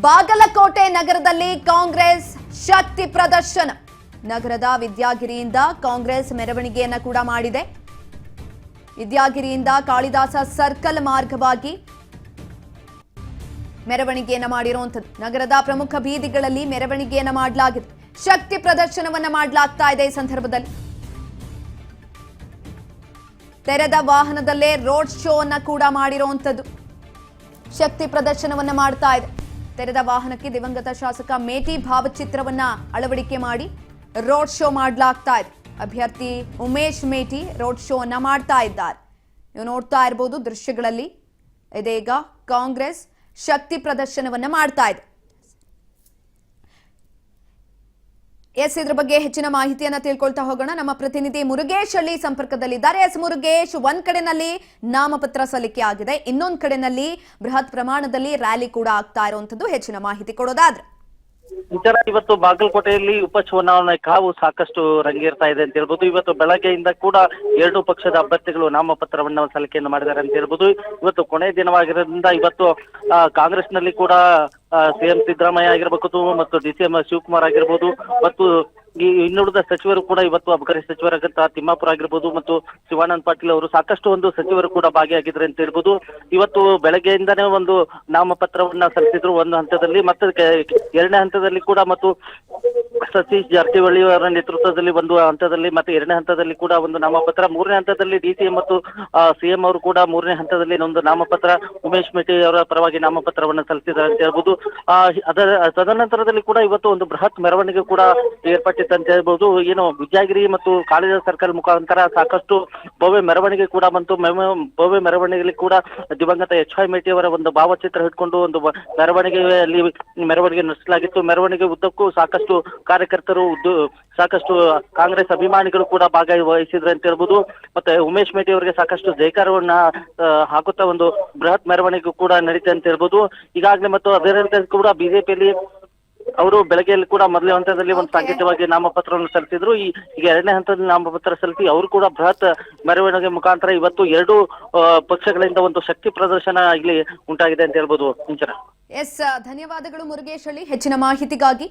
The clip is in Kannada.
ಬಾಗಲಕೋಟೆ ನಗರದಲ್ಲಿ ಕಾಂಗ್ರೆಸ್ ಶಕ್ತಿ ಪ್ರದರ್ಶನ. ನಗರದ ವಿದ್ಯಾಗಿರಿಯಿಂದ ಕಾಂಗ್ರೆಸ್ ಮೆರವಣಿಗೆಯನ್ನ ಕೂಡ ಮಾಡಿದೆ. ವಿದ್ಯಾಗಿರಿಯಿಂದ ಕಾಳಿದಾಸ ಸರ್ಕಲ್ ಮಾರ್ಗವಾಗಿ ಮೆರವಣಿಗೆಯನ್ನ ಮಾಡಿರುವಂತದ್ದು. ನಗರದ ಪ್ರಮುಖ ಬೀದಿಗಳಲ್ಲಿ ಮೆರವಣಿಗೆಯನ್ನ ಮಾಡಲಾಗಿದೆ. ಶಕ್ತಿ ಪ್ರದರ್ಶನವನ್ನ ಮಾಡಲಾಗ್ತಾ ಇದೆ. ಈ ಸಂದರ್ಭದಲ್ಲಿ ತೆರೆದ ವಾಹನದಲ್ಲೇ ರೋಡ್ ಶೋ ಅನ್ನ ಕೂಡ ಮಾಡಿರುವಂತದ್ದು. ಶಕ್ತಿ ಪ್ರದರ್ಶನವನ್ನ ಮಾಡ್ತಾ ಇದೆ. ತೆರೆದ ವಾಹನಕ್ಕೆ ದಿವಂಗತ ಶಾಸಕ ಮೇಟಿ ಭಾವಚಿತ್ರವನ್ನ ಅಳವಡಿಕೆ ಮಾಡಿ ರೋಡ್ ಶೋ ಮಾಡಲಾಗ್ತಾ ಇದೆ. ಅಭ್ಯರ್ಥಿ ಉಮೇಶ್ ಮೇಟಿ ರೋಡ್ ಶೋ ಅನ್ನ ಮಾಡ್ತಾ ಇದ್ದಾರೆ. ನೀವು ನೋಡ್ತಾ ಇರಬಹುದು ದೃಶ್ಯಗಳಲ್ಲಿ. ಇದೀಗ ಕಾಂಗ್ರೆಸ್ ಶಕ್ತಿ ಪ್ರದರ್ಶನವನ್ನ ಮಾಡ್ತಾ ಇದೆ. ಇದ್ರ ಬಗ್ಗೆ ಹೆಚ್ಚಿನ ಮಾಹಿತಿಯನ್ನ ತಿಳ್ಕೊಳ್ತಾ ಹೋಗೋಣ. ನಮ್ಮ ಪ್ರತಿನಿಧಿ ಮುರುಗೇಶ್ ಹಳ್ಳಿ ಸಂಪರ್ಕದಲ್ಲಿದ್ದಾರೆ. ಮುರುಗೇಶ್, ಒಂದ್ ಕಡೆನಲ್ಲಿ ನಾಮಪತ್ರ ಸಲ್ಲಿಕೆ ಆಗಿದೆ, ಇನ್ನೊಂದ್ ಕಡೆನಲ್ಲಿ ಬೃಹತ್ ಪ್ರಮಾಣದಲ್ಲಿ ರ್ಯಾಲಿ ಕೂಡ ಆಗ್ತಾ ಇರುವಂತದ್ದು. ಹೆಚ್ಚಿನ ಮಾಹಿತಿ ಕೊಡೋದಾದ್ರೆ ಇವತ್ತು ಬಾಗಲಕೋಟೆಯಲ್ಲಿ ಉಪಚುನಾವಣೆ ಕಾವು ಸಾಕಷ್ಟು ರಂಗೇರ್ತಾ ಇದೆ ಅಂತ ಹೇಳ್ಬೋದು. ಇವತ್ತು ಬೆಳಗ್ಗೆಯಿಂದ ಕೂಡ ಎರಡು ಪಕ್ಷದ ಅಭ್ಯರ್ಥಿಗಳು ನಾಮಪತ್ರವನ್ನ ಸಲ್ಲಿಕೆಯನ್ನು ಮಾಡಿದ್ದಾರೆ ಅಂತ ಹೇಳ್ಬೋದು. ಇವತ್ತು ಕೊನೆಯ ದಿನವಾಗಿರೋದ್ರಿಂದ ಇವತ್ತು ಕಾಂಗ್ರೆಸ್ನಲ್ಲಿ ಕೂಡ ಸಿಎಂ ಸಿದ್ದರಾಮಯ್ಯ ಆಗಿರ್ಬೇಕು ಮತ್ತು DCM ಶಿವಕುಮಾರ್ ಆಗಿರ್ಬೋದು ಮತ್ತು ಈ ಇನ್ನುಳಿದ ಸಚಿವರು ಕೂಡ ಇವತ್ತು ಅಬಕಾರಿ ಸಚಿವರಾದಂತಹ ತಿಮ್ಮಾಪುರ ಆಗಿರ್ಬೋದು ಮತ್ತು ಶಿವಾನಂದ ಪಾಟೀಲ್ ಅವರು ಸಾಕಷ್ಟು ಒಂದು ಸಚಿವರು ಕೂಡ ಭಾಗಿಯಾಗಿದ್ದಾರೆ ಅಂತ ಹೇಳ್ಬೋದು. ಇವತ್ತು ಬೆಳಗ್ಗೆಯಿಂದಾನೇ ಒಂದು ನಾಮಪತ್ರವನ್ನ ಸಲ್ಲಿಸಿದ್ರು ಒಂದು ಹಂತದಲ್ಲಿ, ಮತ್ತೆ ಎರಡನೇ ಹಂತದಲ್ಲಿ ಕೂಡ ಮತ್ತು ಸತೀಶ್ ಜಾರಕಿಹೊಳಿ ಅವರ ನೇತೃತ್ವದಲ್ಲಿ ಒಂದು ಹಂತದಲ್ಲಿ, ಮತ್ತೆ ಎರಡನೇ ಹಂತದಲ್ಲಿ ಕೂಡ ಒಂದು ನಾಮಪತ್ರ, ಮೂರನೇ ಹಂತದಲ್ಲಿ DCM ಮತ್ತು CM ಅವರು ಕೂಡ ಮೂರನೇ ಹಂತದಲ್ಲಿ ಒಂದು ನಾಮಪತ್ರ ಉಮೇಶ್ ಮೇಟಿ ಅವರ ಪರವಾಗಿ ನಾಮಪತ್ರವನ್ನ ಸಲ್ಲಿಸಿದ್ದಾರೆ ಅಂತ ಹೇಳ್ಬೋದು. ತದನಂತರದಲ್ಲಿ ಕೂಡ ಇವತ್ತು ಒಂದು ಬೃಹತ್ ಮೆರವಣಿಗೆ ಕೂಡ ಏರ್ಪಟ್ಟಿತ್ತು ಅಂತ ಹೇಳ್ಬೋದು. ಏನು ವಿದ್ಯಾಗಿರಿ ಮತ್ತು ಕಾಳಿದಾಸ ಸರ್ಕಲ್ ಮುಖಾಂತರ ಸಾಕಷ್ಟು ಭವ್ಯ ಮೆರವಣಿಗೆ ಕೂಡ ಬಂತು. ಭವ್ಯ ಮೆರವಣಿಗೆಯಲ್ಲಿ ಕೂಡ ದಿವಂಗತ HY ಮೇಟಿ ಅವರ ಒಂದು ಭಾವಚಿತ್ರ ಇಟ್ಕೊಂಡು ಒಂದು ಮೆರವಣಿಗೆ ನಡೆಸಲಾಗಿತ್ತು. ಮೆರವಣಿಗೆ ಉದ್ದಕ್ಕೂ ಸಾಕಷ್ಟು ಕಾರ್ಯಕರ್ತರು, ಸಾಕಷ್ಟು ಕಾಂಗ್ರೆಸ್ ಅಭಿಮಾನಿಗಳು ಕೂಡ ಭಾಗವಹಿಸಿದ್ರು ಅಂತ ಹೇಳ್ಬೋದು. ಮತ್ತೆ ಉಮೇಶ್ ಮೇಟಿ ಅವರಿಗೆ ಸಾಕಷ್ಟು ಜೈಕಾರವನ್ನ ಹಾಕುತ್ತಾ ಒಂದು ಬೃಹತ್ ಮೆರವಣಿಗೆ ಕೂಡ ನಡೀತೆ ಅಂತ ಹೇಳ್ಬೋದು. ಈಗಾಗಲೇ ಮತ್ತು ಅದರಂತೆ ಕೂಡ ಬಿಜೆಪಿಯಲ್ಲಿ ಅವರು ಬೆಳಗ್ಗೆಯಲ್ಲಿ ಕೂಡ ಮೊದಲನೇ ಹಂತದಲ್ಲಿ ಒಂದು ಸಾಂಕೇತಿಕವಾಗಿ ನಾಮಪತ್ರವನ್ನು ಸಲ್ಲಿಸಿದ್ರು. ಈಗ ಎರಡನೇ ಹಂತದಲ್ಲಿ ನಾಮಪತ್ರ ಸಲ್ಲಿಸಿ ಅವರು ಕೂಡ ಬೃಹತ್ ಮೆರವಣಿಗೆ ಮುಖಾಂತರ ಇವತ್ತು ಎರಡು ಪಕ್ಷಗಳಿಂದ ಒಂದು ಶಕ್ತಿ ಪ್ರದರ್ಶನ ಇಲ್ಲಿ ಉಂಟಾಗಿದೆ ಅಂತ ಹೇಳ್ಬೋದು. ಧನ್ಯವಾದಗಳು ಮುರುಗೇಶ್ ಹಳ್ಳಿ ಹೆಚ್ಚಿನ ಮಾಹಿತಿಗಾಗಿ.